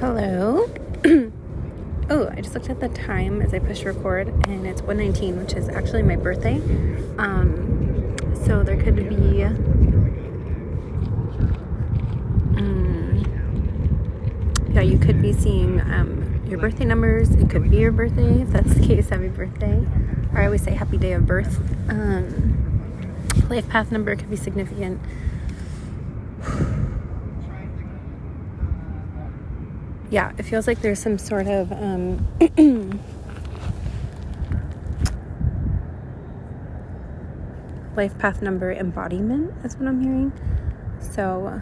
Hello. Oh, I just looked at the time as I pushed record, and it's 1:19, which is actually my birthday. So there could be you could be seeing your birthday numbers. It could be your birthday. If that's the case, happy birthday. Or I always say happy day of birth. Life path number could be significant. Yeah, it feels like there's some sort of life path number embodiment. That's what I'm hearing. So,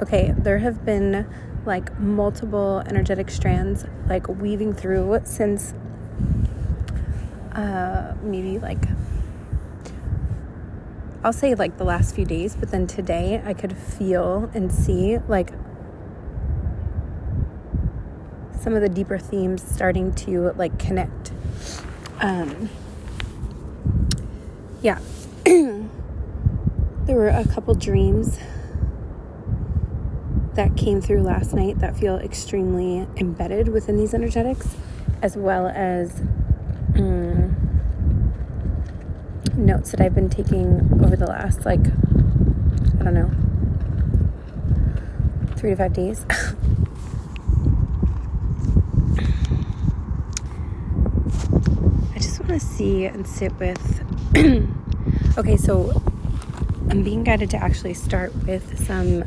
okay, there have been like multiple energetic strands like weaving through since maybe like I'll say like the last few days, but then today I could feel and see like some of the deeper themes starting to like connect. Yeah. There were a couple dreams that came through last night that feel extremely embedded within these energetics, as well as notes that I've been taking over the last, like, I don't know, 3 to 5 days. I just want to see and sit with... Okay, so I'm being guided to actually start with some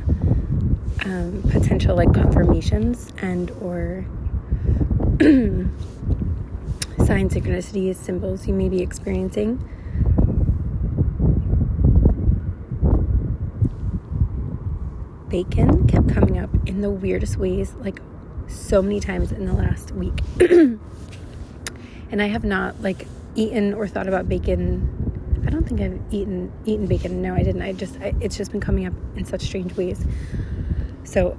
potential, like, confirmations and or signs, synchronicities, symbols you may be experiencing. Bacon kept coming up in the weirdest ways, like so many times in the last week. And I have not like eaten or thought about bacon. I don't think I've eaten bacon. No, I didn't. It's just been coming up in such strange ways. So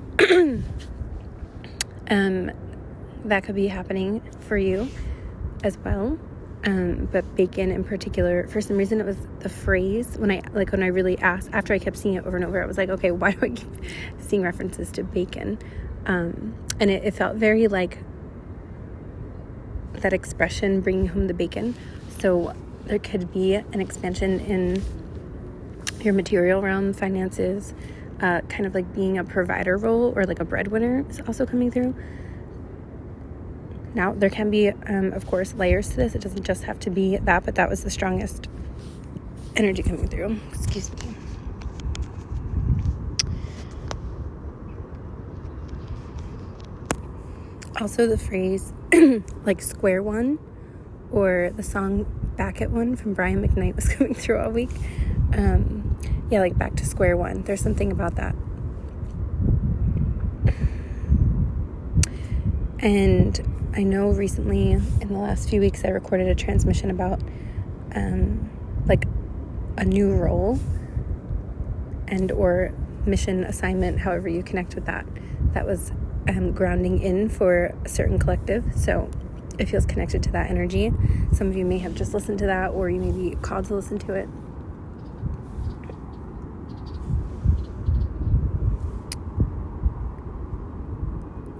that could be happening for you as well. But bacon in particular, for some reason, it was the phrase when I really asked, after I kept seeing it over and over, I was like, okay, why do I keep seeing references to bacon? And it felt very like that expression, bringing home the bacon. So there could be an expansion in your material realm, finances, kind of like being a provider role or like a breadwinner is also coming through. Now, there can be, of course, layers to this. It doesn't just have to be that, but that was the strongest energy coming through. Excuse me. Also, the phrase, like, square one, or the song Back at One from Brian McKnight was coming through all week. Yeah, like, back to square one. There's something about that. And I know recently, in the last few weeks, I recorded a transmission about, like, a new role and or mission assignment, however you connect with that. That was grounding in for a certain collective, so it feels connected to that energy. Some of you may have just listened to that, or you may be called to listen to it.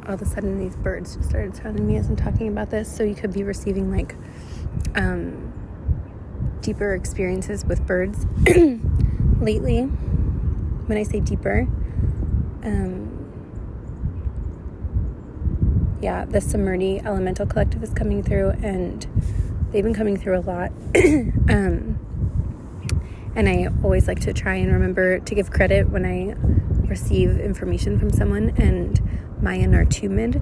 All of a sudden these birds just started sounding me as I'm talking about this, so you could be receiving like deeper experiences with birds lately. When I say deeper, yeah, the Samurti elemental collective is coming through, and they've been coming through a lot. And I always like to try and remember to give credit when I receive information from someone, and Maya Nartumid,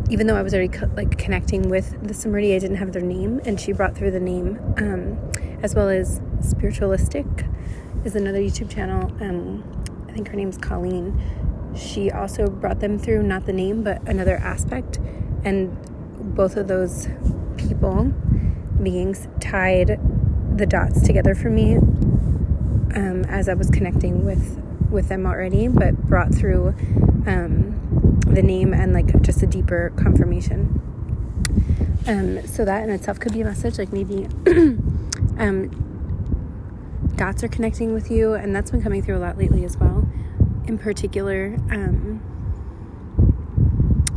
even though I was already connecting with the Samurti, I didn't have their name, and she brought through the name, as well as Spiritualistic is another YouTube channel. I think her name's Colleen. She also brought them through, not the name, but another aspect, and both of those beings tied the dots together for me as I was connecting with them already, but brought through the name and like just a deeper confirmation. So that in itself could be a message, like maybe dots are connecting with you, and that's been coming through a lot lately as well. in particular,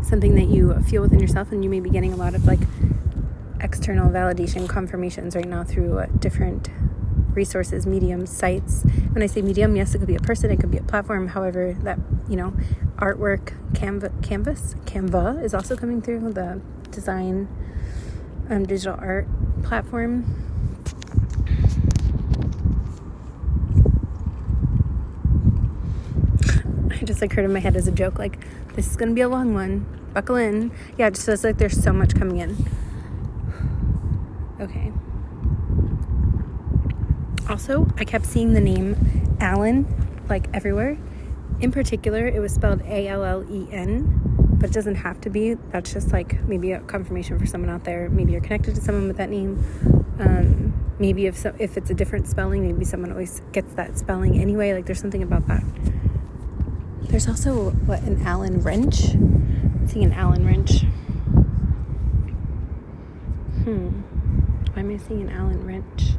something that you feel within yourself, and you may be getting a lot of like external validation confirmations right now through different resources, mediums, sites. When I say medium, yes, it could be a person, it could be a platform, however that, artwork, Canva is also coming through, the design, digital art platform. It just occurred in my head as a joke, like, this is going to be a long one. Buckle in. Yeah, it just feels like there's so much coming in. Okay. Also, I kept seeing the name Allen, like, everywhere. In particular, it was spelled Allen, but it doesn't have to be. That's just, like, maybe a confirmation for someone out there. Maybe you're connected to someone with that name. Maybe if it's a different spelling, maybe someone always gets that spelling anyway. Like, there's something about that. There's also, an Allen wrench? I'm seeing an Allen wrench. Why am I seeing an Allen wrench?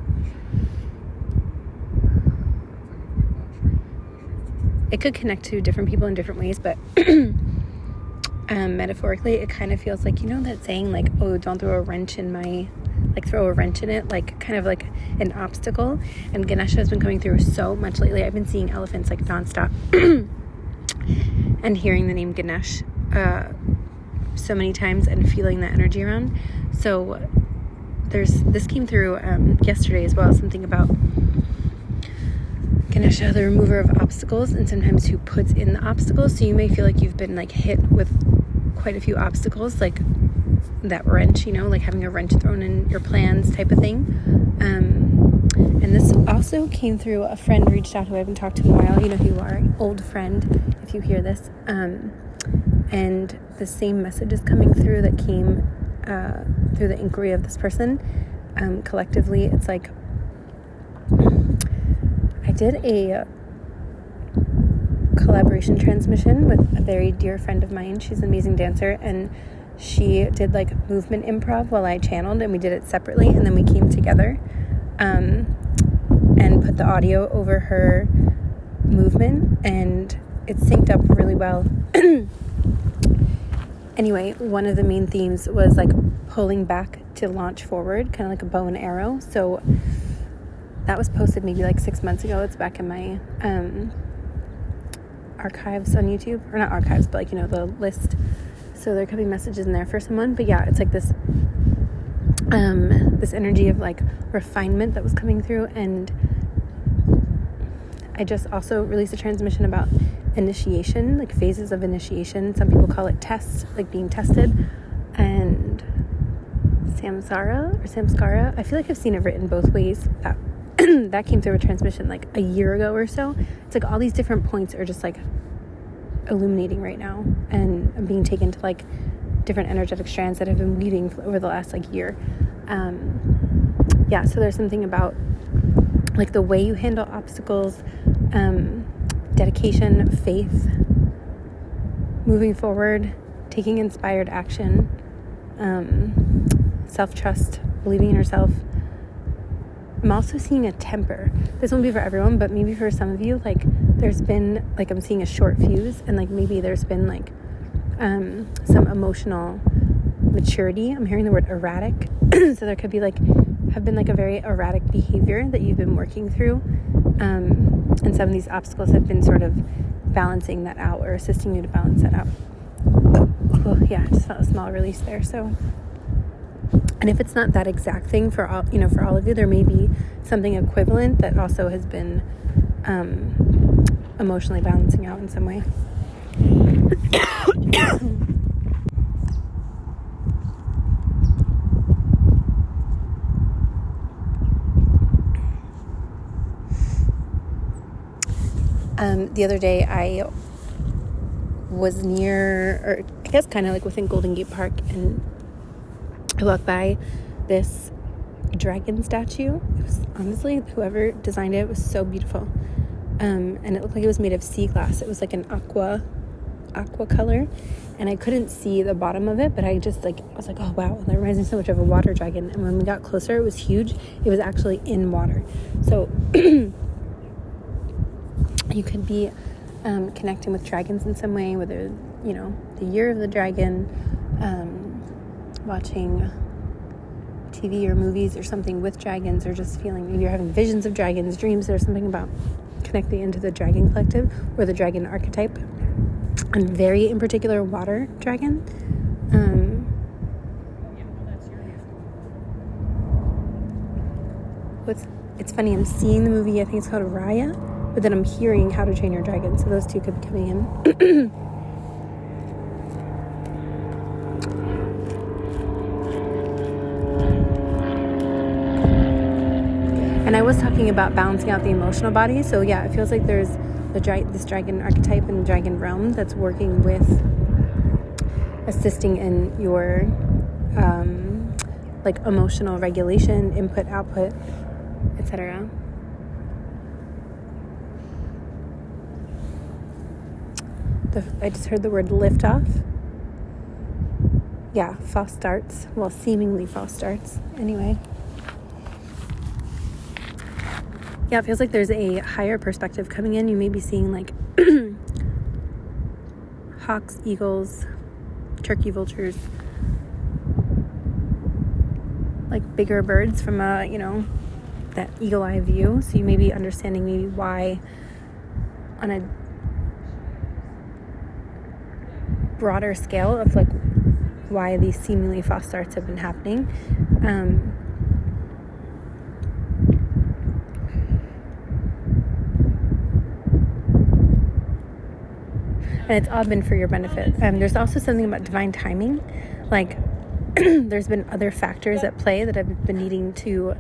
It could connect to different people in different ways, but metaphorically, it kind of feels like, that saying, like, oh, don't throw a wrench in my... like, throw a wrench in it, like, kind of like an obstacle. And Ganesha has been coming through so much lately. I've been seeing elephants, like, nonstop. And hearing the name Ganesh so many times and feeling that energy around. So this came through yesterday as well, something about Ganesha, the remover of obstacles, and sometimes who puts in the obstacles. So you may feel like you've been, like, hit with quite a few obstacles, like that wrench, like having a wrench thrown in your plans type of thing. And this also came through, a friend reached out who I haven't talked to in a while. You know who you are, old friend, if you hear this. And the same message is coming through that came through the inquiry of this person. Collectively, it's like, I did a collaboration transmission with a very dear friend of mine. She's an amazing dancer, and she did, like, movement improv while I channeled, and we did it separately, and then we came together and put the audio over her movement, and it synced up really well. Anyway, one of the main themes was, like, pulling back to launch forward, kind of like a bow and arrow. So that was posted maybe like 6 months ago. It's back in my archives on YouTube, or not archives, but, like, the list. So there could be messages in there for someone. But yeah, it's like this this energy of, like, refinement that was coming through. And I just also released a transmission about initiation, like phases of initiation. Some people call it tests, like being tested. And samskara, I feel like I've seen it written both ways. That came through a transmission like a year ago or so. It's like all these different points are just, like, illuminating right now, and I'm being taken to, like, different energetic strands that have been weaving over the last, like, year. So there's something about, like, the way you handle obstacles, dedication, faith, moving forward, taking inspired action, self-trust, believing in yourself. I'm also seeing a temper. This won't be for everyone, but maybe for some of you, like, there's been, like, I'm seeing a short fuse, and, like, maybe there's been, like, some emotional maturity. I'm hearing the word erratic. So there could be, like, have been, like, a very erratic behavior that you've been working through. And some of these obstacles have been sort of balancing that out, or assisting you to balance that out. Oh, yeah, I just felt a small release there. So, and if it's not that exact thing for all, for all of you, there may be something equivalent that also has been emotionally balancing out in some way. The other day I was near, or I guess kind of like within Golden Gate Park, and I walked by this dragon statue. It was, honestly, whoever designed it was so beautiful. And it looked like it was made of sea glass. It was like an aqua color, and I couldn't see the bottom of it, but I was like, oh wow, that reminds me so much of a water dragon. And when we got closer, it was huge. It was actually in water. So you could be connecting with dragons in some way, whether, the year of the dragon, watching TV or movies or something with dragons, or just feeling maybe you're having visions of dragons, dreams. There's something about connecting into the dragon collective or the dragon archetype, and very in particular water dragon. It's funny, I'm seeing the movie, I think it's called Raya, but then I'm hearing How to Train Your Dragon, so those two could be coming in. And I was talking about balancing out the emotional body. So yeah, it feels like there's this dragon archetype in the dragon realm that's working with assisting in your like emotional regulation, input, output, etc. I just heard the word lift off. Yeah, false starts. Well, seemingly false starts. Anyway. Yeah, it feels like there's a higher perspective coming in. You may be seeing like hawks, eagles, turkey vultures, like bigger birds from a, that eagle eye view. So you may be understanding maybe why on a broader scale of like why these seemingly false starts have been happening. And it's all been for your benefit. There's also something about divine timing. Like, there's been other factors at play that have been needing to,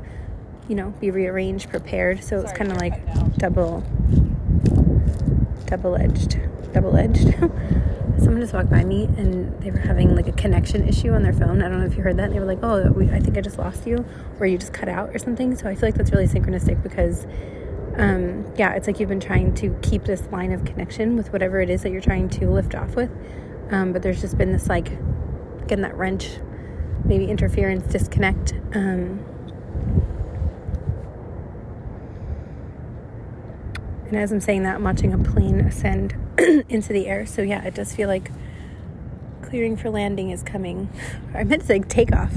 be rearranged, prepared. So it's kind of like double-edged. Someone just walked by me and they were having like a connection issue on their phone. I don't know if you heard that. They were like, I think I just lost you, or you just cut out or something. So I feel like that's really synchronistic because it's like you've been trying to keep this line of connection with whatever it is that you're trying to lift off with. But there's just been this like, again, that wrench, maybe interference, disconnect. And as I'm saying that, I'm watching a plane ascend into the air. So yeah, it does feel like clearing for landing is coming. I meant to say takeoff.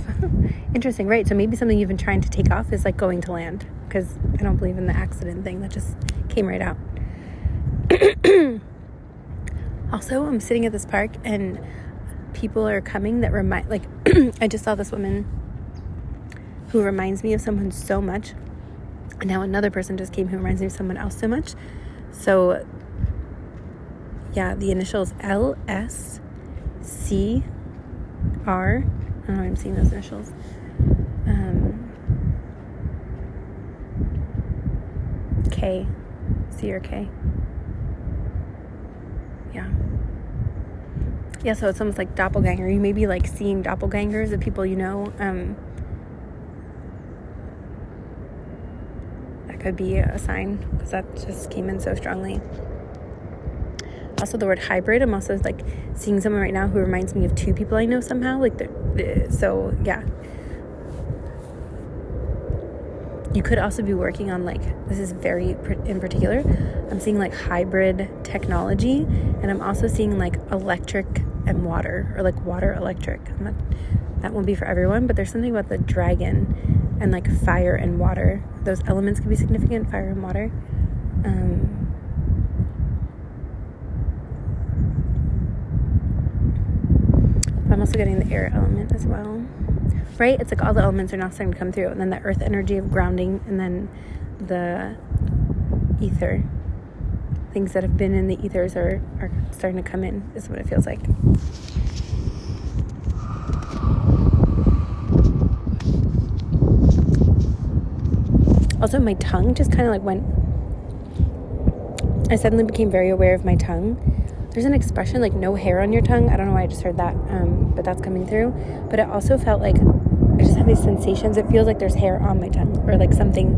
Interesting, right? So maybe something you've been trying to take off is like going to land, because I don't believe in the accident thing. That just came right out. Also, I'm sitting at this park and people are coming that remind, like, I just saw this woman who reminds me of someone so much. And now another person just came who reminds me of someone else so much. So, yeah, the initials LSCR. I don't know why I'm seeing those initials. K. C or K. Yeah, so it's almost like doppelganger. You may be like seeing doppelgangers of people you know. That could be a sign, because that just came in so strongly. Also, the word hybrid. I'm also like seeing someone right now who reminds me of two people I know somehow. So yeah. You could also be working on like, this is very in particular, I'm seeing like hybrid technology, and I'm also seeing like electric and water, or like water electric. That won't be for everyone, but there's something about the dragon and like fire and water. Those elements can be significant, fire and water. I'm also getting the air element as well. Right? It's like all the elements are now starting to come through. And then the earth energy of grounding, and then the ether. Things that have been in the ethers are starting to come in, is what it feels like. Also, my tongue just kind of like went... I suddenly became very aware of my tongue. There's an expression like no hair on your tongue. I don't know why I just heard that, but that's coming through. But it also felt like I just have these sensations. It feels like there's hair on my tongue, or like something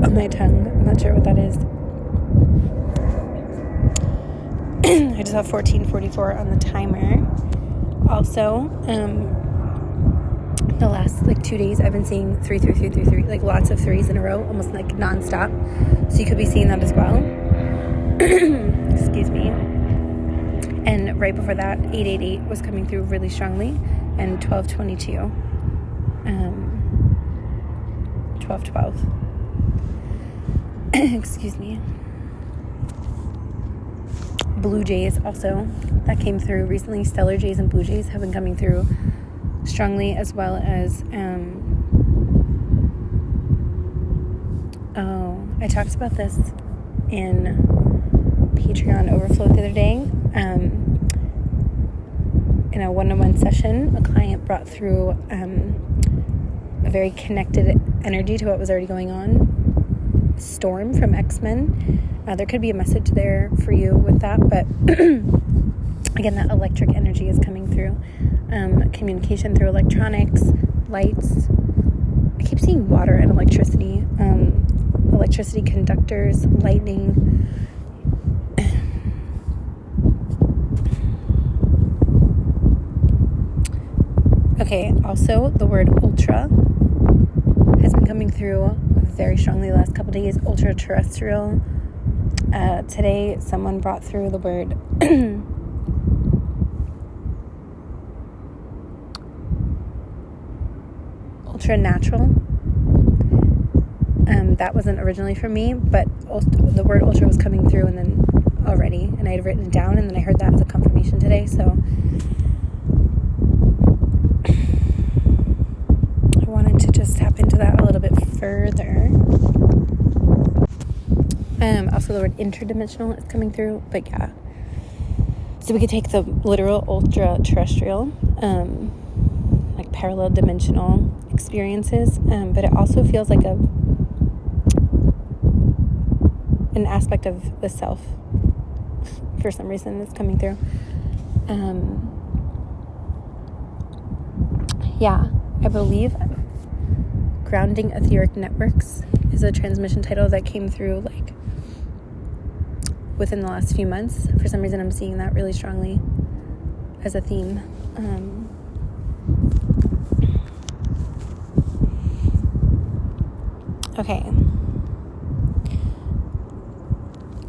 on my tongue. I'm not sure what that is. I just have 14:44 on the timer. Also, the last like 2 days I've been seeing 3, like lots of threes in a row, almost like nonstop. So you could be seeing that as well. excuse me. And right before that, 888 was coming through really strongly, and 1222, 1212. Excuse me. Blue Jays also, that came through recently. Stellar Jays and Blue Jays have been coming through strongly, as well as, I talked about this in Patreon Overflow the other day. In a one-on-one session, a client brought through a very connected energy to what was already going on. Storm from X-Men. There could be a message there for you with that, but again, that electric energy is coming through. Communication through electronics, lights. I keep seeing water and electricity. Electricity conductors, lightning. Okay, also the word ultra has been coming through very strongly the last couple days. Ultraterrestrial. Today, someone brought through the word ultra natural. That wasn't originally for me, but the word ultra was coming through and then already, and I had written it down, and then I heard that as a confirmation today, so I wanted to just tap into that a little bit further. Also the word interdimensional is coming through, but yeah. So we could take the literal ultra-terrestrial, like parallel dimensional experiences, but it also feels like an aspect of the self. For some reason, it's coming through. Yeah, I believe Grounding Etheric Networks is a transmission title that came through like within the last few months. For some reason, I'm seeing that really strongly as a theme. Okay.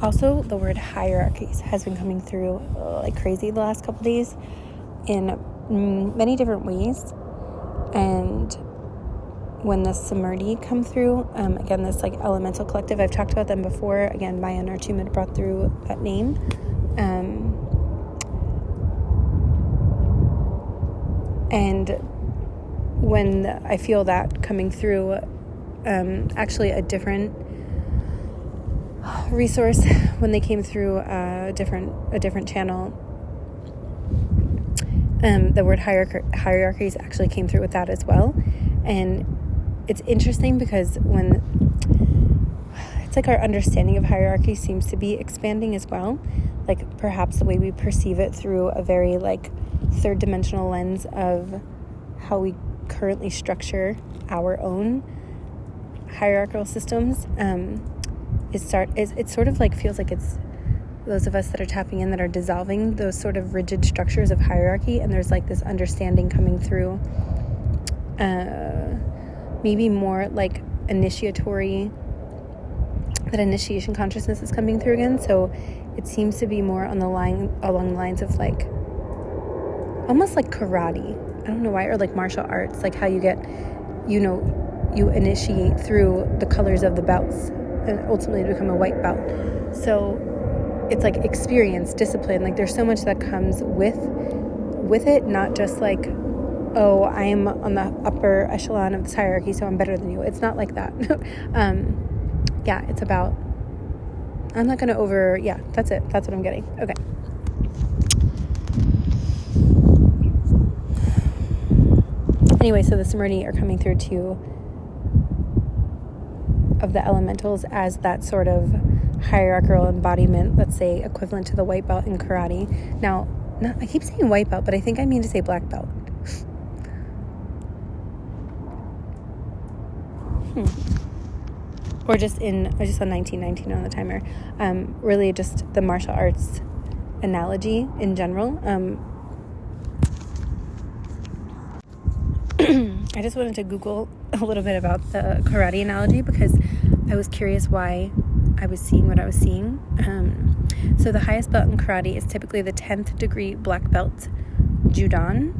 Also, the word hierarchies has been coming through like crazy the last couple days in many different ways. And when the Samurti come through, again, this like elemental collective, I've talked about them before. Again, Maya Nartumid brought through that name. And when I feel that coming through, actually a different resource when they came through a different channel, the word hierarchies actually came through with that as well. And it's interesting because when it's like our understanding of hierarchy seems to be expanding as well, like perhaps the way we perceive it through a very like third dimensional lens of how we currently structure our own hierarchical systems. It sort of like feels like it's those of us that are tapping in that are dissolving those sort of rigid structures of hierarchy, and there's like this understanding coming through, maybe more like initiatory, that initiation consciousness is coming through again. So it seems to be more on along the lines of like almost like karate, I don't know why, or like martial arts, like how you get, you initiate through the colors of the belts and ultimately become a white belt. So it's like experience, discipline, like there's so much that comes with it, not just like, oh, I'm on the upper echelon of this hierarchy, so I'm better than you. It's not like that. Yeah, it's about, I'm not going to that's it. That's what I'm getting. Okay. Anyway, so the Samurti are coming through too, of the elementals as that sort of hierarchical embodiment, let's say equivalent to the white belt in karate. Now, I keep saying white belt, but I think I mean to say black belt. Or just on 1919 on the timer. Really just the martial arts analogy in general. I just wanted to Google a little bit about the karate analogy because I was curious why I was seeing what I was seeing. So the highest belt in karate is typically the 10th degree black belt, Judan,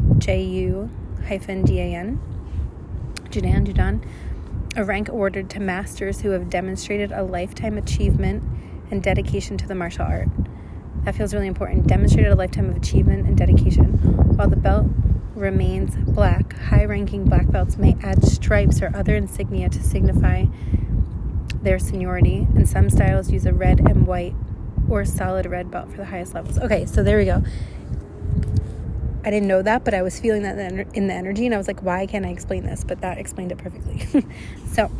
Judan, a rank awarded to masters who have demonstrated a lifetime achievement and dedication to the martial art. That feels really important. Demonstrated a lifetime of achievement and dedication. While the belt remains black, high-ranking black belts may add stripes or other insignia to signify their seniority, and some styles use a red and white or solid red belt for the highest levels. Okay, so there we go. I didn't know that, but I was feeling that in the energy, and I was like, why can't I explain this? But that explained it perfectly. So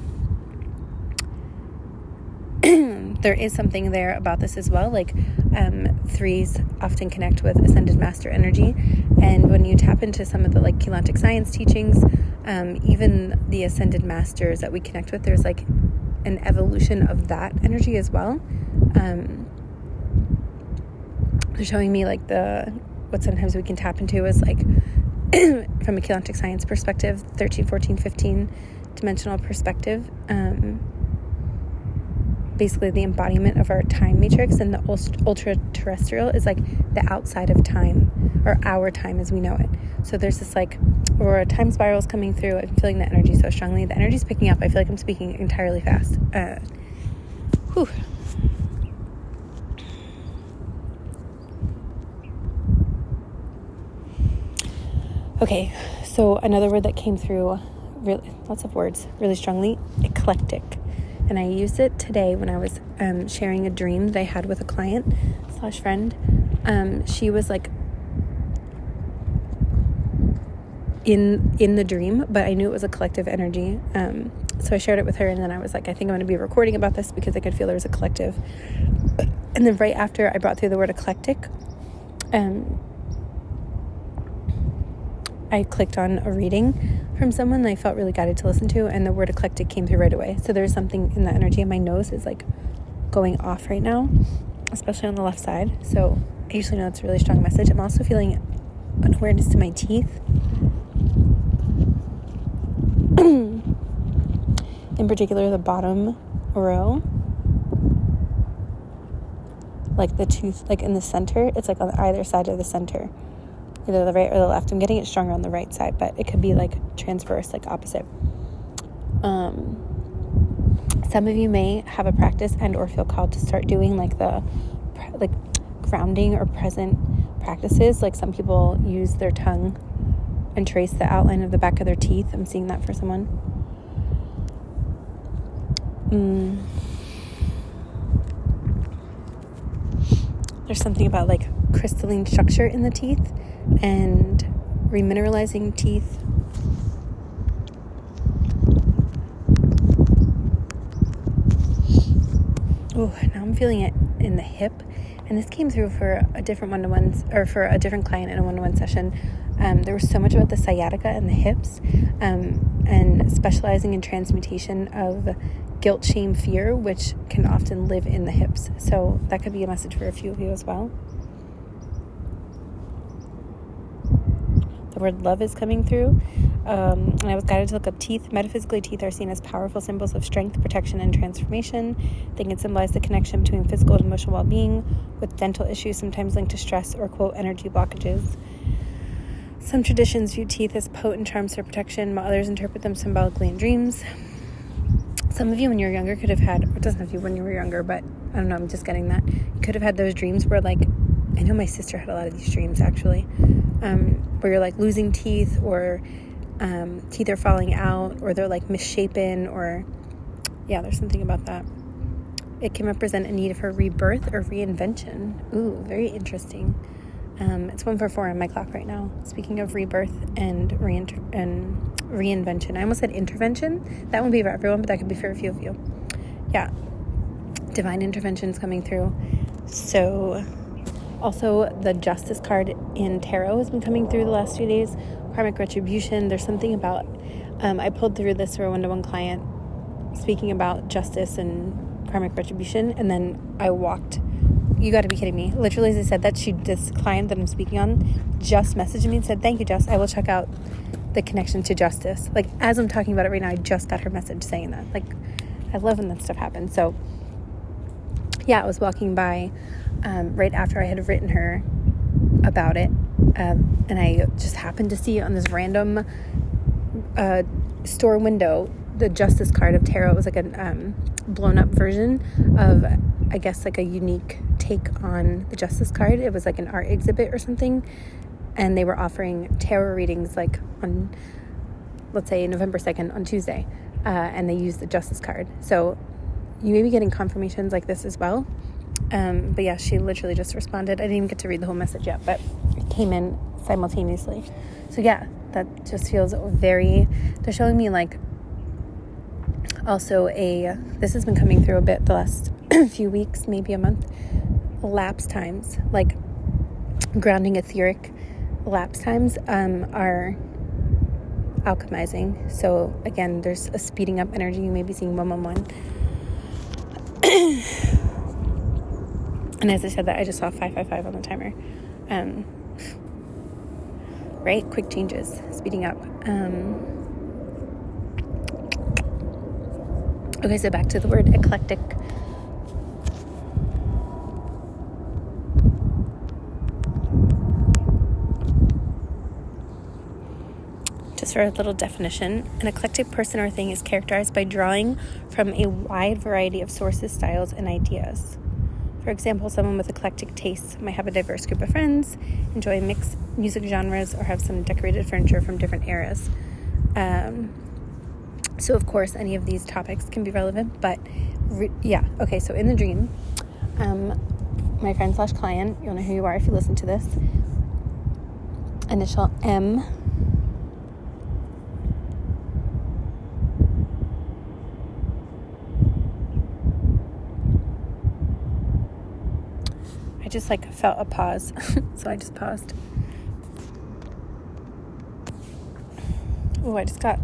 there is something there about this as well. Like, threes often connect with ascended master energy, and when you tap into some of the like Eclectic science teachings, even the ascended masters that we connect with, there's like an evolution of that energy as well. They're showing me like what sometimes we can tap into is like from a Eclectic science perspective, 13, 14, 15 dimensional perspective, basically the embodiment of our time matrix, and the ultraterrestrial is like the outside of time, or our time as we know it. So there's this like aurora time spirals coming through. I'm feeling the energy so strongly. The energy's picking up. I feel like I'm speaking entirely fast. Okay, so another word that came through, really, lots of words, really strongly, eclectic. And I used it today when I was sharing a dream that I had with a client / friend. She was like in the dream, but I knew it was a collective energy. So I shared it with her, and then I was like, I think I'm going to be recording about this because I could feel there was a collective. And then right after I brought through the word eclectic, I clicked on a reading from someone I felt really guided to listen to, and the word eclectic came through right away. So there's something in the energy, and my nose is like going off right now, especially on the left side. So I usually know it's a really strong message. I'm also feeling an awareness to my teeth. In particular, the bottom row, like the tooth, like in the center, it's like on either side of the center, either the right or the left. I'm getting it stronger on the right side, but it could be like transverse, like opposite. Some of you may have a practice and or feel called to start doing like the grounding or present practices. Like some people use their tongue and trace the outline of the back of their teeth. I'm seeing that for someone. There's something about like crystalline structure in the teeth and remineralizing teeth. Oh, now I'm feeling it in the hip. And this came through for a different one-to-ones, or for a different client in a one-to-one session. There was so much about the sciatica and the hips, and specializing in transmutation of guilt, shame, fear, which can often live in the hips. So that could be a message for a few of you as well. The word love is coming through. And I was guided to look up teeth. Metaphysically, teeth are seen as powerful symbols of strength, protection, and transformation. They can symbolize the connection between physical and emotional well-being, with dental issues sometimes linked to stress or, quote, energy blockages. Some traditions view teeth as potent charms for protection, while others interpret them symbolically in dreams. Some of you when you were younger could have had, or it doesn't have to be when you were younger, but I don't know, I'm just getting that. You could have had those dreams where, like, I know my sister had a lot of these dreams, actually, where you're, like, losing teeth, or teeth are falling out, or they're, like, misshapen, or, yeah, there's something about that. It can represent a need for rebirth or reinvention. Ooh, very interesting. It's 144 on my clock right now. Speaking of rebirth and reinvention. I almost said intervention. That won't be for everyone, but that could be for a few of you. Yeah. Divine intervention is coming through. So, also the Justice card in Tarot has been coming through the last few days. Karmic retribution. There's something about, I pulled through this for a one-to-one client speaking about justice and karmic retribution, and then I walked. You got to be kidding me. Literally, as I said that, this client that I'm speaking on just messaged me and said, thank you, Jess. I will check out the connection to justice. Like, as I'm talking about it right now, I just got her message saying that. Like, I love when that stuff happens. So, I was walking by right after I had written her about it, and I just happened to see on this random store window the Justice card of tarot. It was like a blown up version of, I guess, like a unique take on the Justice card. It was like an art exhibit or something, and they were offering tarot readings like on, let's say, November 2nd on Tuesday, and they used the Justice card. So you may be getting confirmations like this as well. But yeah, she literally just responded. I didn't even get to read the whole message yet, but it came in simultaneously. So yeah, that just feels very, they're showing me like also this has been coming through a bit the last few weeks, maybe a month, lapse times, like grounding etheric lapse times are alchemizing. So again, there's a speeding up energy. You may be seeing 111. And as I said that, I just saw 555 on the timer. Right? Quick changes, speeding up. Okay, so back to the word eclectic. Just for a little definition, an eclectic person or thing is characterized by drawing from a wide variety of sources, styles, and ideas. For example, someone with eclectic tastes might have a diverse group of friends, enjoy mixed music genres, or have some decorated furniture from different eras. So, of course, any of these topics can be relevant, but okay, so in the dream, my friend / client, you'll know who you are if you listen to this, initial M, I just felt a pause, so I just paused. Oh, I just got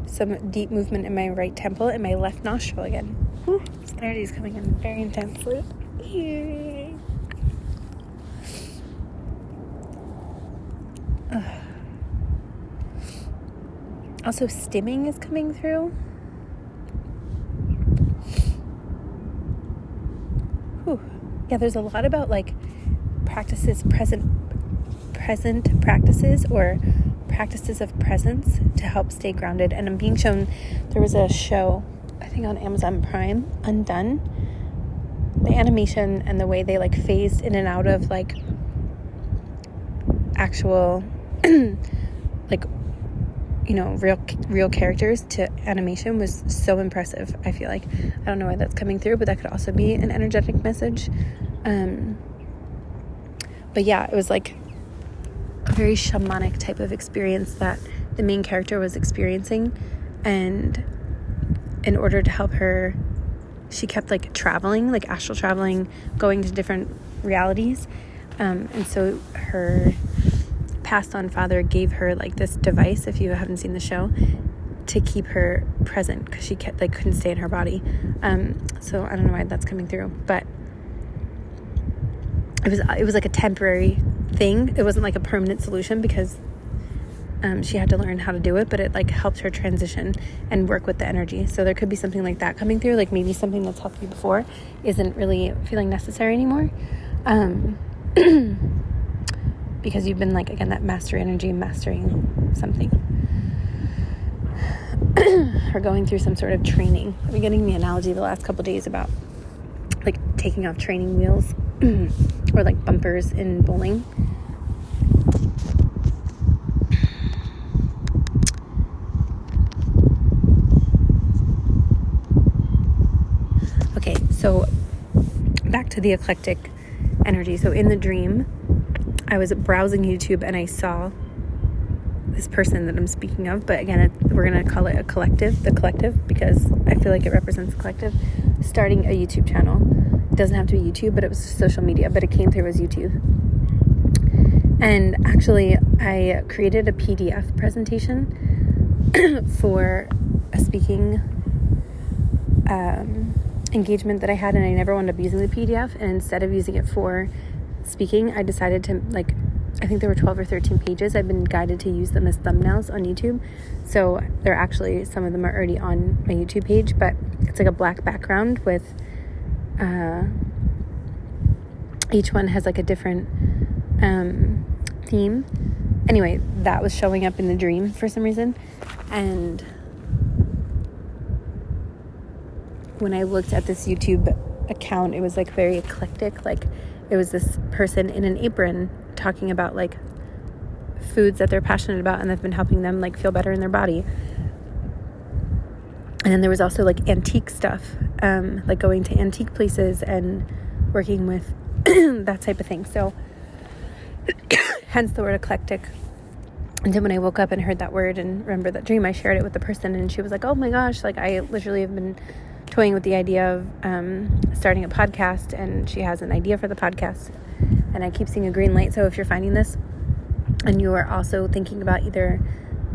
some deep movement in my right temple and my left nostril again. Whew, this energy is coming in very intensely. Also, stimming is coming through. Whew. Yeah, there's a lot about practices, present practices, or practices of presence to help stay grounded. And I'm being shown, there was a show, I think on Amazon Prime, Undone. The animation and the way they phased in and out of actual real characters to animation was so impressive. I feel I don't know why that's coming through, but that could also be an energetic message. But yeah, it was a very shamanic type of experience that the main character was experiencing, and in order to help her, she kept traveling, astral traveling, going to different realities, and so her passed on father gave her this device, if you haven't seen the show, to keep her present, because she kept couldn't stay in her body. So I don't know why that's coming through, but it was a temporary thing. It wasn't a permanent solution, because she had to learn how to do it, but it helped her transition and work with the energy. So there could be something like that coming through, maybe something that's helped you before isn't really feeling necessary anymore, because you've been again, that mastery energy, mastering something, or going through some sort of training. I've been getting the analogy the last couple days about taking off training wheels or bumpers in bowling. Okay, so back to the eclectic energy. So in the dream, I was browsing YouTube and I saw this person that I'm speaking of, but again, we're going to call it the collective, because I feel it represents the collective, starting a YouTube channel. It doesn't have to be YouTube, but it was social media, but it came through as YouTube. And actually, I created a PDF presentation for a speaking engagement that I had, and I never wound up using the PDF, and instead of using it for speaking, I decided to I think there were 12 or 13 pages. I've been guided to use them as thumbnails on YouTube, so they're actually, some of them are already on my YouTube page, but it's a black background with each one has like a different theme. Anyway, that was showing up in the dream for some reason. And when I looked at this YouTube account, it was like very eclectic. Like it was this person in an apron talking about like foods that they're passionate about and that have been helping them like feel better in their body. And then there was also like antique stuff, like going to antique places and working with that type of thing. So hence the word eclectic. And then when I woke up and heard that word and remembered that dream, I shared it with the person, and she was like, oh my gosh, like I literally have been toying with the idea of starting a podcast, and she has an idea for the podcast, and I keep seeing a green light. So if you're finding this and you are also thinking about either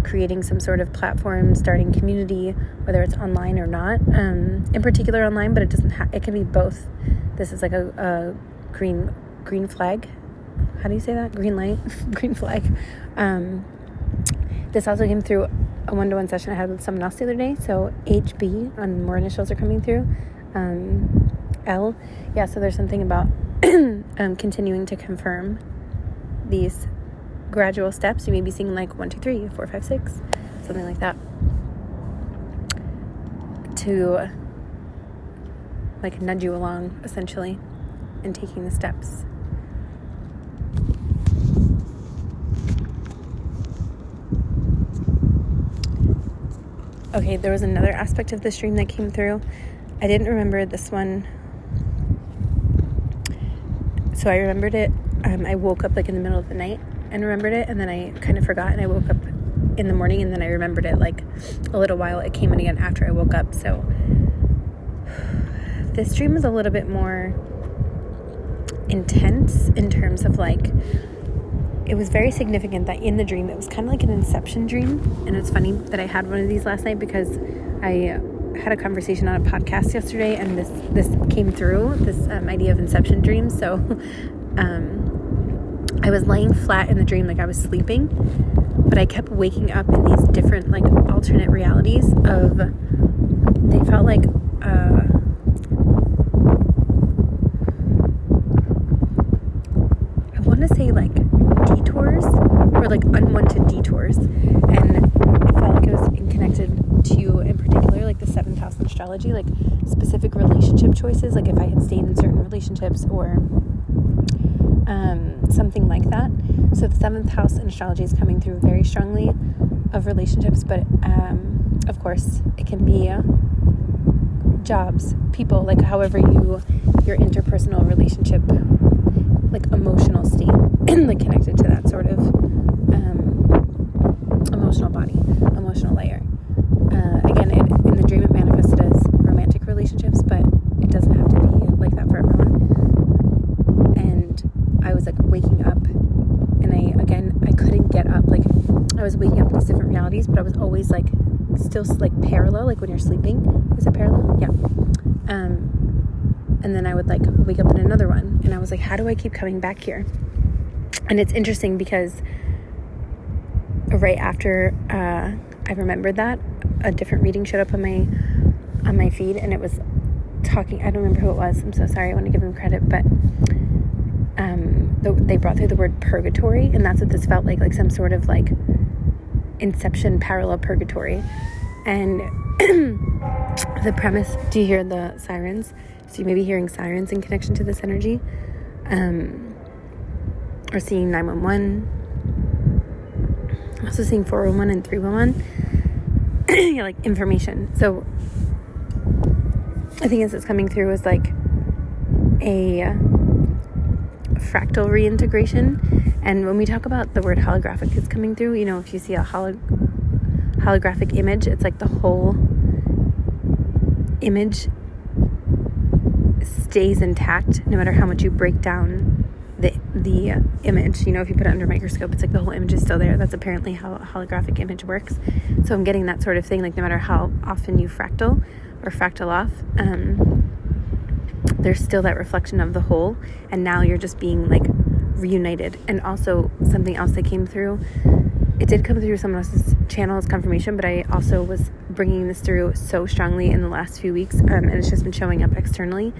creating some sort of platform, starting community, whether it's online or not, in particular online, but it doesn't it can be both. This is like a green flag. How do you say that? Green light, green flag. This also came through a one-to-one session I had with someone else the other day. So HB, and more initials are coming through. L. Yeah, so there's something about continuing to confirm these gradual steps. You may be seeing like 1, 2, 3, 4, 5, 6, something like that, to like nudge you along essentially in taking the steps. Okay, there was another aspect of this dream that came through. I didn't remember this one. So I remembered it. I woke up like in the middle of the night and remembered it, and then I kind of forgot, and I woke up in the morning, and then I remembered it like a little while. It came in again after I woke up. So this dream was a little bit more intense in terms of like, it was very significant that in the dream, it was kind of like an inception dream. And it's funny that I had one of these last night because I had a conversation on a podcast yesterday, and this came through, this idea of inception dreams. So I was laying flat in the dream, like I was sleeping, but I kept waking up in these different like alternate realities of, they felt like I want to say like detours, or like unwanted detours, and it felt like it was connected to, in particular, like the 7th house in astrology, like specific relationship choices, like if I had stayed in certain relationships or something like that. So the 7th house in astrology is coming through very strongly of relationships, but of course it can be jobs, people, like however your interpersonal relationship, like emotional state, like connected to that sort of emotional body, emotional layer. Again, in the dream it manifested as romantic relationships, but it doesn't have to be like that for everyone. And I was like waking up, and I couldn't get up. Like I was waking up in these different realities, but I was always like still like parallel, like when you're sleeping. Is it parallel? Yeah. And then I would like wake up in another one, and I was like, how do I keep coming back here? And it's interesting because right after I remembered that, a different reading showed up on my feed, and it was talking, I don't remember who it was, I'm so sorry, I want to give them credit, but they brought through the word purgatory, and that's what this felt like some sort of like inception parallel purgatory. And the premise, do you hear the sirens? So you may be hearing sirens in connection to this energy, or seeing 911, also seeing 411 and 311. Yeah, like information. So I think as it's coming through is like a fractal reintegration. And when we talk about the word holographic is coming through, you know, if you see a holographic image, it's like the whole image stays intact no matter how much you break down the image. You know, if you put it under a microscope, it's like the whole image is still there. That's apparently how a holographic image works. So I'm getting that sort of thing, like no matter how often you fractal or fractal off, there's still that reflection of the whole, and now you're just being like reunited. And also something else that came through, it did come through someone else's channel as confirmation, but I also was bringing this through so strongly in the last few weeks, and it's just been showing up externally,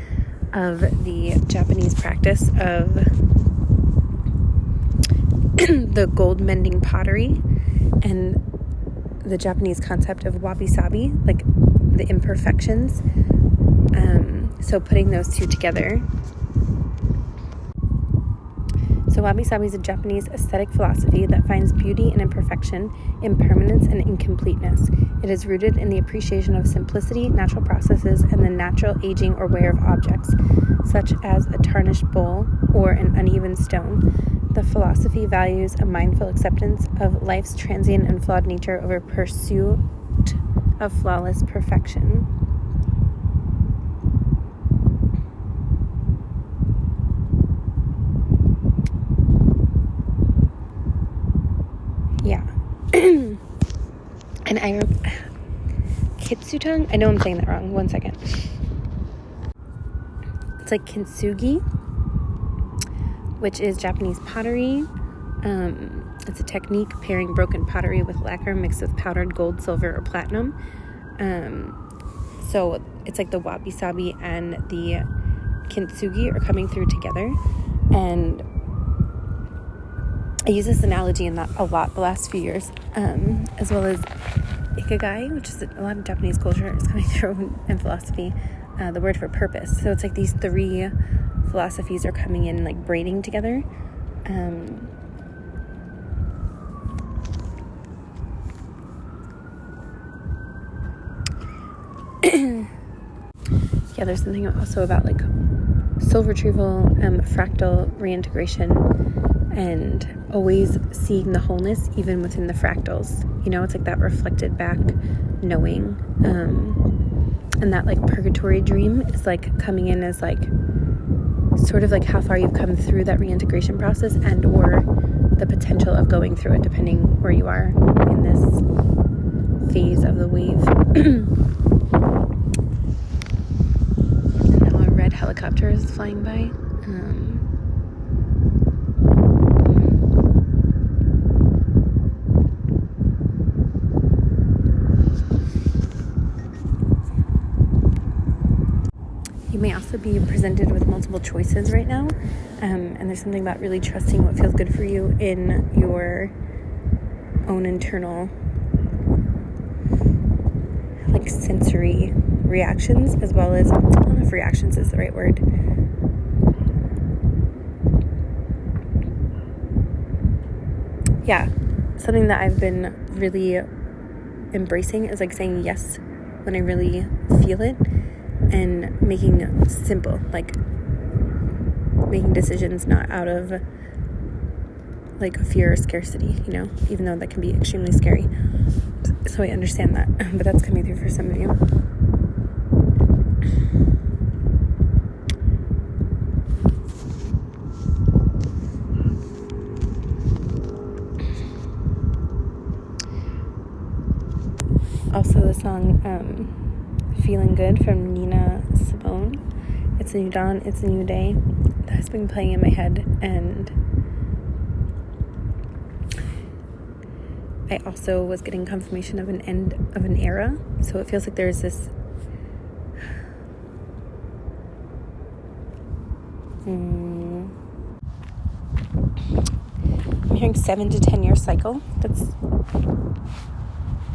of the Japanese practice of the gold mending pottery and the Japanese concept of wabi-sabi, like the imperfections. So putting those two together. So wabi-sabi is a Japanese aesthetic philosophy that finds beauty in imperfection, impermanence, and incompleteness. It is rooted in the appreciation of simplicity, natural processes, and the natural aging or wear of objects, such as a tarnished bowl or an uneven stone. The philosophy values a mindful acceptance of life's transient and flawed nature over pursuit of flawless perfection. Yeah. And I Kintsugi? I know I'm saying that wrong. 1 second. It's like kintsugi, which is Japanese pottery. It's a technique pairing broken pottery with lacquer mixed with powdered gold, silver, or platinum. So it's like the wabi-sabi and the kintsugi are coming through together. And I use this analogy in that a lot the last few years, as well as ikigai, which is a lot of Japanese culture is coming through in philosophy, the word for purpose. So it's like these three philosophies are coming in, like braiding together. Yeah, there's something also about like soul retrieval, fractal reintegration, and always seeing the wholeness even within the fractals. You know, it's like that reflected back knowing. And that like purgatory dream is like coming in as like sort of like how far you've come through that reintegration process and or the potential of going through it depending where you are in this phase of the wave. And now a red helicopter is flying by. You may also be presented with multiple choices right now, and there's something about really trusting what feels good for you in your own internal, like, sensory reactions, as well as, I don't know if reactions is the right word. Yeah, something that I've been really embracing is like saying yes when I really feel it, and making it simple, like making decisions not out of like fear or scarcity, you know, even though that can be extremely scary. So I understand that, but that's coming through for some of you. Also the song Feeling Good from Nina Simone. It's a new dawn, it's a new day. That has been playing in my head, and I also was getting confirmation of an end of an era. So it feels like there's this I'm hearing 7 to 10 year cycle that's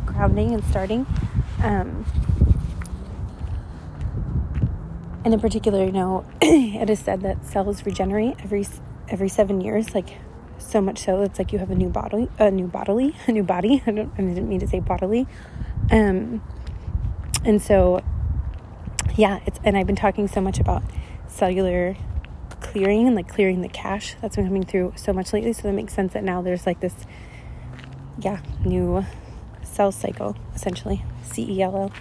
grounding and starting. And in particular, you know, it is said that cells regenerate every 7 years, like so much so it's like you have a new body. I didn't mean to say bodily. And so, yeah, and I've been talking so much about cellular clearing and like clearing the cache that's been coming through so much lately. So that makes sense that now there's like this, new cell cycle, essentially, CELL.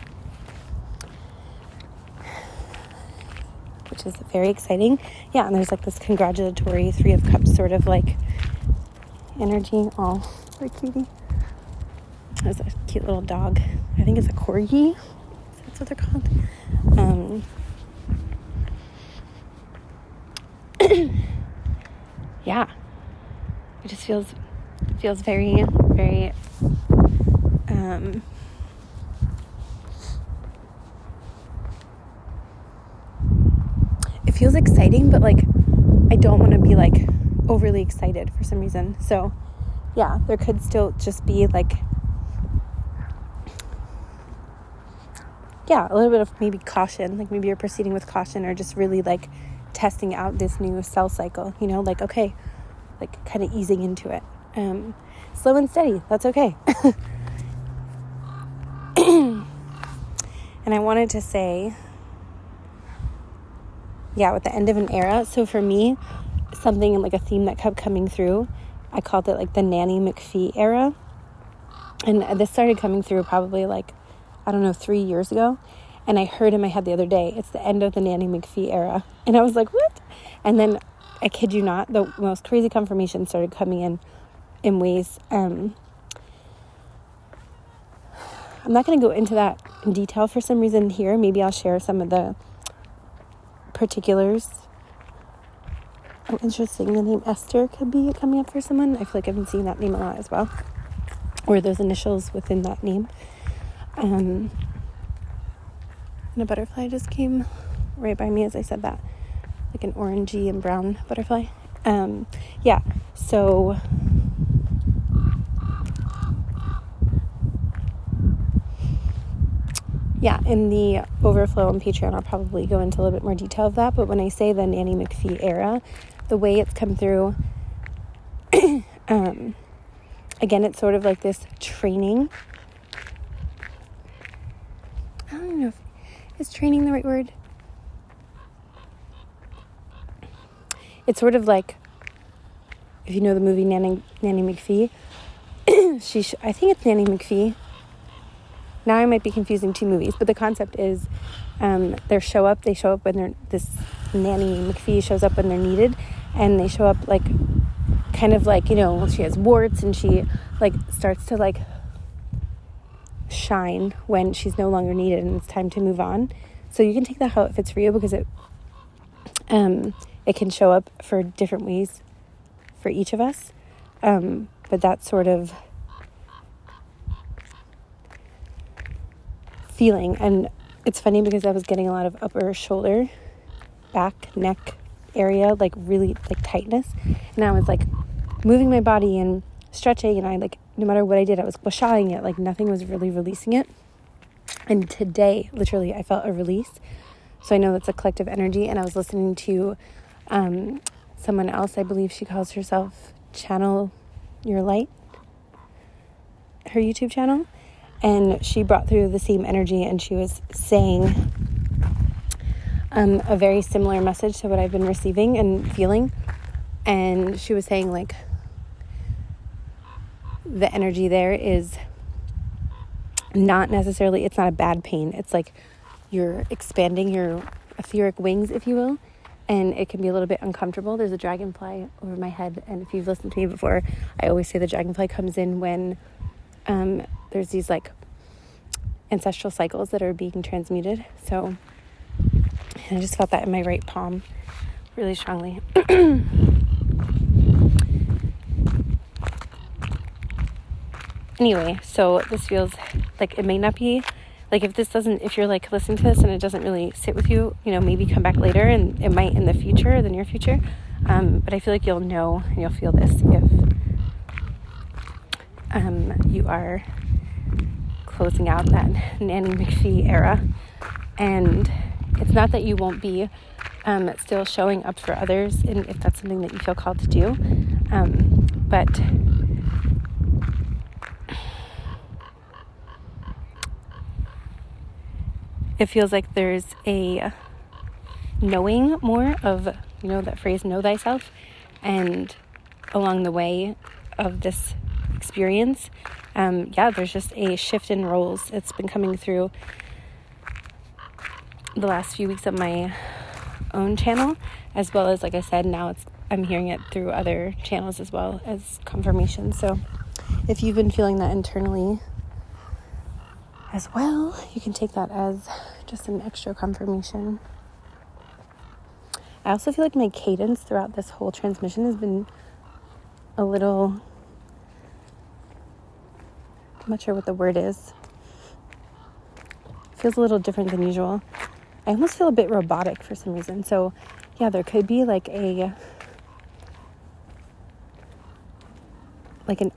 Which is very exciting. Yeah, and there's like this congratulatory 3 of Cups sort of like energy. Oh, what a cutie. There's a cute little dog. I think it's a corgi. That's what they're called. Yeah. It just feels very, very it feels exciting, but like I don't want to be like overly excited for some reason. So yeah, there could still just be like, yeah, a little bit of maybe caution, like maybe you're proceeding with caution, or just really like testing out this new cell cycle, you know, like, okay, like kind of easing into it. Slow and steady, that's okay. And I wanted to say, yeah, with the end of an era. So for me, something like a theme that kept coming through, I called it like the Nanny McPhee era. And this started coming through probably like, I don't know, 3 years ago. And I heard in my head the other day, it's the end of the Nanny McPhee era. And I was like, what? And then, I kid you not, the most crazy confirmation started coming in ways. I'm not going to go into that in detail for some reason here. Maybe I'll share some of the particulars. Oh, interesting. The name Esther could be coming up for someone. I feel like I've been seeing that name a lot as well. Or those initials within that name. And a butterfly just came right by me as I said that. Like an orangey and brown butterfly. Yeah. So... yeah, in the overflow on Patreon, I'll probably go into a little bit more detail of that. But when I say the Nanny McPhee era, the way it's come through, again, it's sort of like this training. I don't even know if is training the right word. It's sort of like, if you know the movie Nanny McPhee, I think it's Nanny McPhee. Now I might be confusing two movies, but the concept is they show up when this Nanny McPhee shows up when they're needed, and they show up like, kind of like, you know, she has warts and she like starts to like shine when she's no longer needed and it's time to move on. So you can take that how it fits for you, because it can show up for different ways for each of us. But that's sort of feeling. And it's funny because I was getting a lot of upper shoulder, back, neck area, like really like tightness. And I was like moving my body and stretching, and I like, no matter what I did, I was squashing it, like nothing was really releasing it. And today, literally, I felt a release. So I know that's a collective energy. And I was listening to someone else, I believe she calls herself Channel Your Light, her YouTube channel. And she brought through the same energy, and she was saying a very similar message to what I've been receiving and feeling. And she was saying, like, the energy there is not necessarily, it's not a bad pain. It's like you're expanding your etheric wings, if you will. And it can be a little bit uncomfortable. There's a dragonfly over my head. And if you've listened to me before, I always say the dragonfly comes in when there's these like ancestral cycles that are being transmuted. So I just felt that in my right palm really strongly. Anyway, so this feels like it may not be like, if you're like listening to this and it doesn't really sit with you, you know, maybe come back later, and it might in the future, the near future. But I feel like you'll know and you'll feel this if you are closing out that Nanny McPhee era. And it's not that you won't be still showing up for others, and if that's something that you feel called to do, but it feels like there's a knowing more of, you know, that phrase, know thyself. And along the way of this experience, there's just a shift in roles. It's been coming through the last few weeks of my own channel, as well as, like I said, now I'm hearing it through other channels as well as confirmation. So if you've been feeling that internally as well, you can take that as just an extra confirmation. I also feel like my cadence throughout this whole transmission has been a little, I'm not sure what the word is. It feels a little different than usual. I almost feel a bit robotic for some reason. So yeah, there could be like an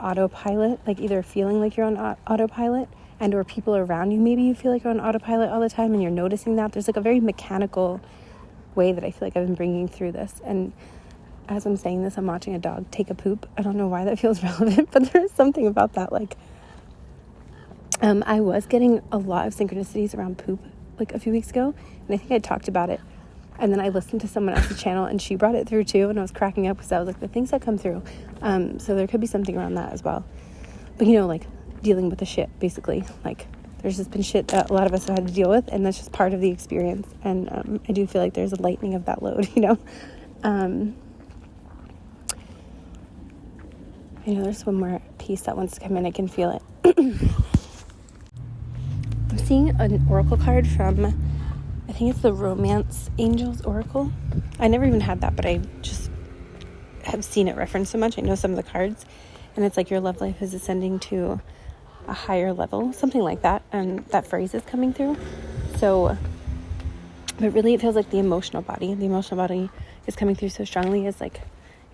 autopilot, like either feeling like you're on autopilot, and or people around you, maybe you feel like you're on autopilot all the time and you're noticing that. There's like a very mechanical way that I feel like I've been bringing through this. And as I'm saying this, I'm watching a dog take a poop. I don't know why that feels relevant, but there's something about that. Like, I was getting a lot of synchronicities around poop like a few weeks ago, and I think I talked about it. And then I listened to someone else's channel and she brought it through too, and I was cracking up because I was like, the things that come through. So there could be something around that as well. But like dealing with the shit, basically. Like, there's just been shit that a lot of us have had to deal with, and that's just part of the experience. And I do feel like there's a lightening of that load, I know there's one more piece that wants to come in. I can feel it. I'm seeing an oracle card from, I think it's the Romance Angels Oracle. I never even had that, but I just have seen it referenced so much. I know some of the cards, and it's like your love life is ascending to a higher level, something like that. And that phrase is coming through. So, but really it feels like the emotional body is coming through so strongly as like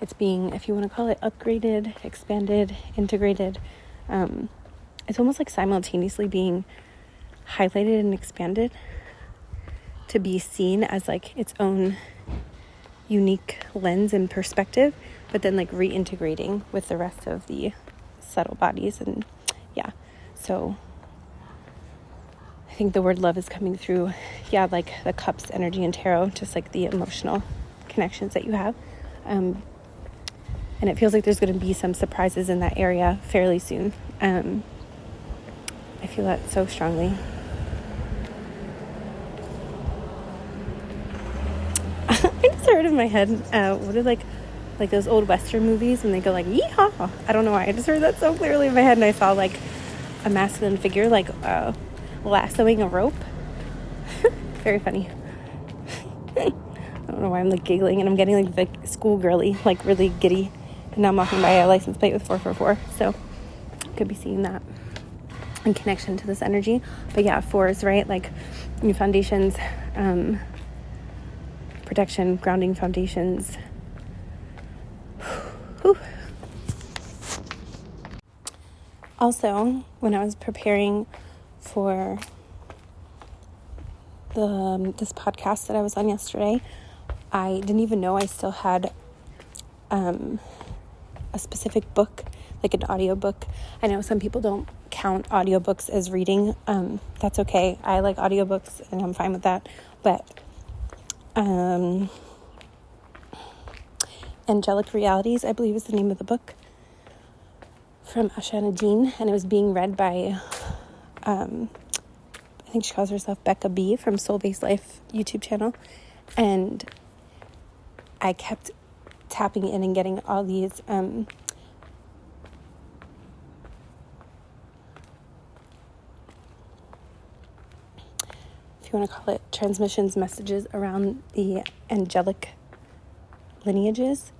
it's being, if you want to call it, upgraded, expanded, integrated. It's almost like simultaneously being highlighted and expanded to be seen as like its own unique lens and perspective, but then like reintegrating with the rest of the subtle bodies. And yeah, so I think the word love is coming through, like the cups energy and tarot, just like the emotional connections that you have. And it feels like there's going to be some surprises in that area fairly soon. I feel that so strongly. I just heard in my head, what are like those old Western movies when they go like, yeehaw? I don't know why. I just heard that so clearly in my head, and I saw like a masculine figure like lassoing a rope. Very funny. I don't know why I'm like giggling, and I'm getting like schoolgirly, like really giddy. And now I'm walking by a license plate with 444. So could be seeing that in connection to this energy. But yeah, 4s, right? Like new foundations, protection, grounding foundations. Whew. Also, when I was preparing for this podcast that I was on yesterday, I didn't even know I still had a specific book, like an audiobook. I know some people don't count audiobooks as reading. That's okay. I like audiobooks and I'm fine with that. But Angelic Realities, I believe is the name of the book, from Ashana Dean, and it was being read by I think she calls herself Becca B from Soul Based Life YouTube channel. And I kept tapping in and getting all these if you want to call it transmissions, messages around the angelic lineages.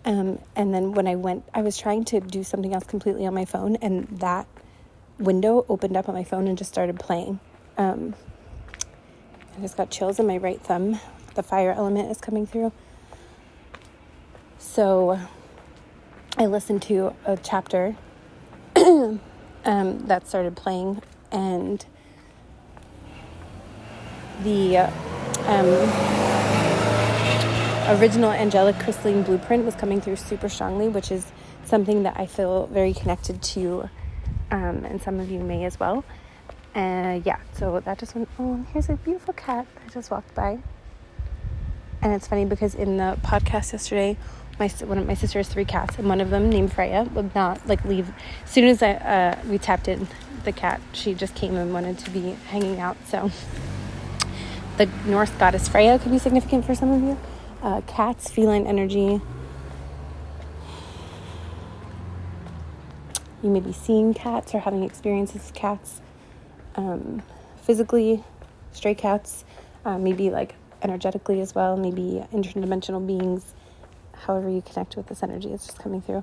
And then when I was trying to do something else completely on my phone, and that window opened up on my phone and just started playing. I just got chills in my right thumb. The fire element is coming through. So I listened to a chapter that started playing, and the original angelic crystalline blueprint was coming through super strongly, which is something that I feel very connected to, and some of you may as well. So that just went, oh, here's a beautiful cat that just walked by. And it's funny because in the podcast yesterday, one of my sister has 3 cats, and one of them, named Freya, would not leave. As soon as we tapped in the cat, she just came and wanted to be hanging out. So the Norse goddess Freya could be significant for some of you. Cats, feline energy. You may be seeing cats or having experiences with cats. Physically, stray cats, maybe like energetically as well, maybe interdimensional beings. However you connect with this energy, it's just coming through.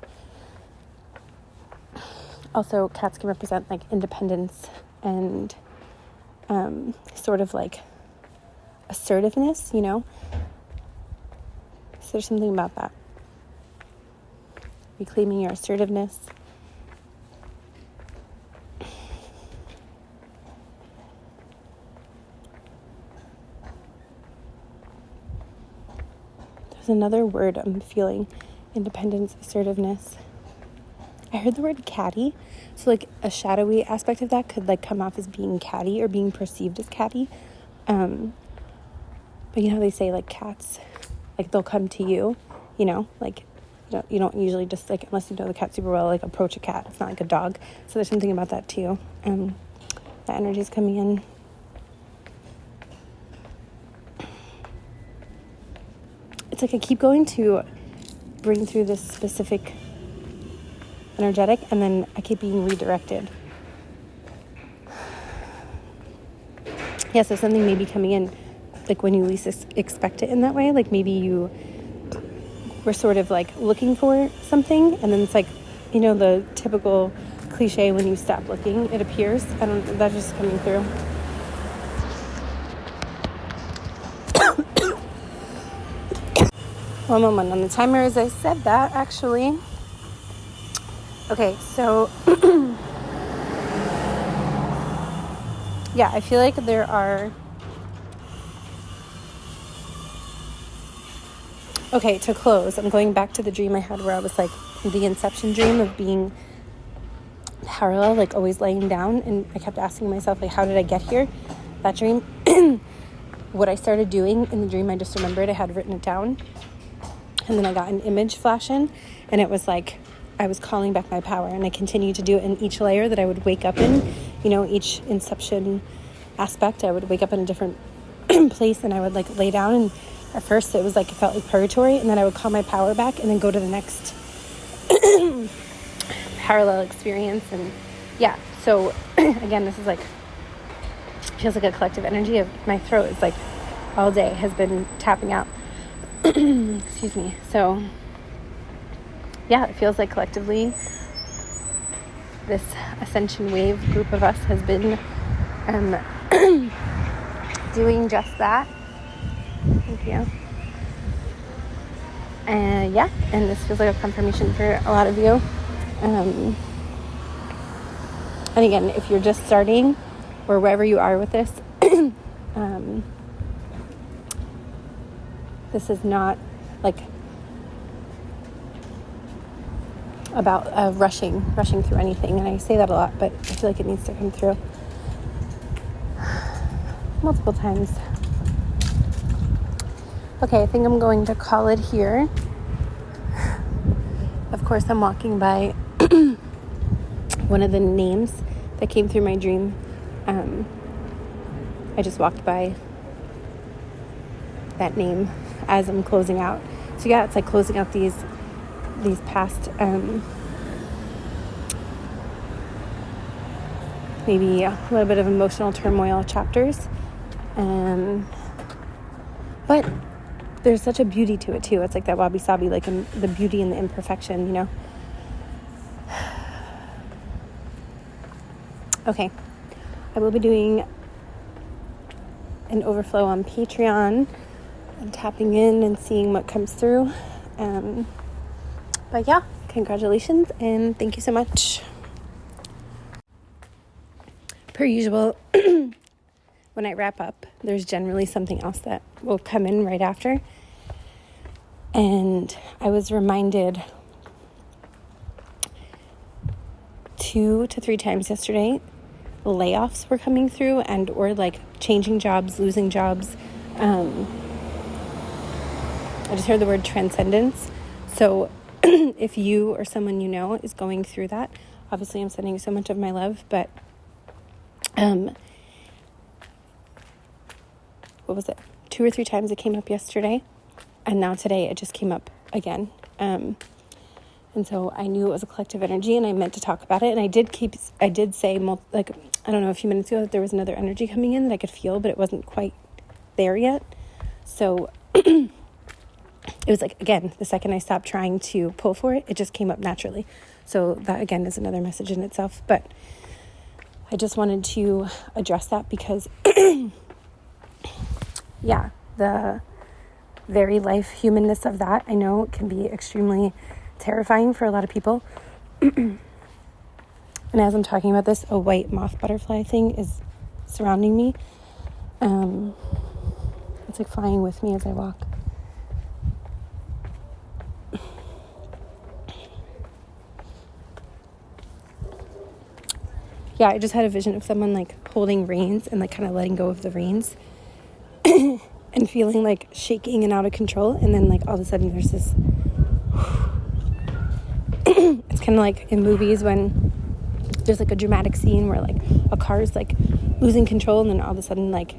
Also, cats can represent like independence and sort of like assertiveness, So there's something about that. Reclaiming your assertiveness. There's another word I'm feeling. Independence, assertiveness. I heard the word catty. So like a shadowy aspect of that could like come off as being catty or being perceived as catty. But you know how they say like cats, like they'll come to you, you know, like you don't usually just like, unless you know the cat super well, like approach a cat. It's not like a dog. So there's something about that too. That energy is coming in. It's like I keep going to bring through this specific energetic, and then I keep being redirected. Yeah, so something may be coming in like when you least expect it in that way. Like maybe you were sort of like looking for something, and then it's like, you know, the typical cliche, when you stop looking, it appears. That's just coming through. One moment on the timer as I said that, actually. Okay, so yeah, I feel like there are... Okay, to close, I'm going back to the dream I had where I was like, the inception dream of being parallel, like always laying down, and I kept asking myself, like, how did I get here? That dream, what I started doing in the dream, I just remembered I had written it down, and then I got an image flash in, and it was like I was calling back my power, and I continued to do it in each layer that I would wake up in, you know, each inception aspect. I would wake up in a different place, and I would like lay down, and at first it was like, it felt like purgatory, and then I would call my power back and then go to the next parallel experience. And yeah, so again, this is like, feels like a collective energy of my throat is like all day has been tapping out. Excuse me. So yeah, it feels like collectively this ascension wave group of us has been doing just that. Thank you. And yeah, and this feels like a confirmation for a lot of you. And again, if you're just starting or wherever you are with this, this is not like about rushing through anything. And I say that a lot, but I feel like it needs to come through multiple times. Okay, I think I'm going to call it here. Of course, I'm walking by one of the names that came through my dream. I just walked by that name as I'm closing out. So yeah, it's like closing out these past maybe a little bit of emotional turmoil chapters. But there's such a beauty to it too. It's like that wabi-sabi, like the beauty and the imperfection, you know? Okay. I will be doing an overflow on Patreon and tapping in and seeing what comes through. But yeah, congratulations and thank you so much. Per usual, when I wrap up, there's generally something else that will come in right after. And I was reminded 2 to 3 times yesterday, layoffs were coming through and or like changing jobs, losing jobs. I just heard the word transcendence. So if you or someone you know is going through that, obviously I'm sending you so much of my love, but what was it? 2 or 3 times it came up yesterday, and now today it just came up again. And so I knew it was a collective energy, and I meant to talk about it. And I did say, like, I don't know, a few minutes ago that there was another energy coming in that I could feel, but it wasn't quite there yet. So it was like, again, the second I stopped trying to pull for it, it just came up naturally. So that, again, is another message in itself. But I just wanted to address that because, yeah, very life humanness of that. I know it can be extremely terrifying for a lot of people. And as I'm talking about this, a white moth butterfly thing is surrounding me. It's like flying with me as I walk. Yeah, I just had a vision of someone like holding reins and like kind of letting go of the reins and feeling like shaking and out of control. And then like all of a sudden there's this, it's kind of like in movies when there's like a dramatic scene where like a car is like losing control and then all of a sudden like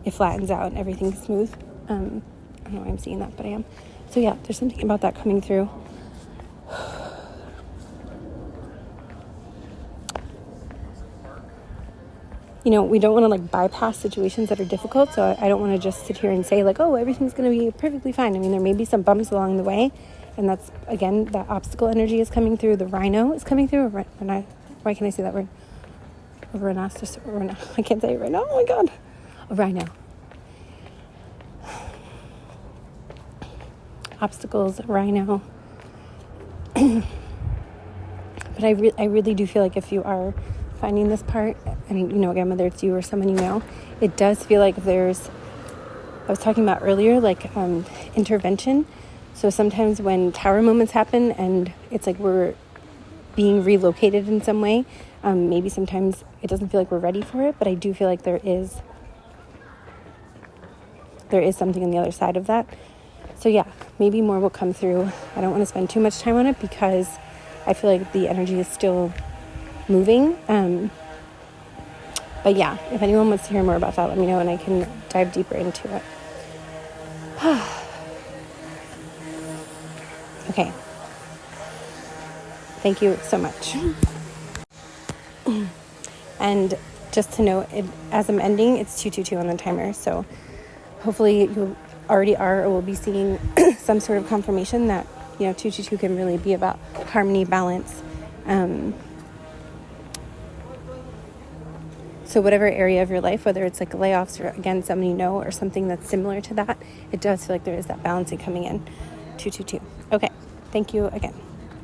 it flattens out and everything's smooth. I don't know why I'm seeing that, but I am. So yeah, there's something about that coming through. You know, we don't want to like bypass situations that are difficult. So I don't want to just sit here and say like, oh, everything's going to be perfectly fine. I mean, there may be some bumps along the way. And that's, again, that obstacle energy is coming through. The rhino is coming through. Why can't I say that word? A rhinoceros. I can't say it right now. Oh my God. A rhino. Obstacles, rhino. But I really do feel like if you are finding this part, and you know, again, whether it's you or someone you know, it does feel like there's, I was talking about earlier, like intervention. So sometimes when tower moments happen and it's like we're being relocated in some way, maybe sometimes it doesn't feel like we're ready for it, but I do feel like there is something on the other side of that. So yeah, maybe more will come through. I don't want to spend too much time on it because I feel like the energy is still moving. But yeah, if anyone wants to hear more about that, let me know and I can dive deeper into it. Okay. Thank you so much. And just to note, as I'm ending, it's 222 on the timer. So hopefully you already are or will be seeing some sort of confirmation that, you know, 222 can really be about harmony, balance. So whatever area of your life, whether it's like layoffs or, again, someone you know or something that's similar to that, it does feel like there is that balancing coming in. 222. Okay. Thank you again.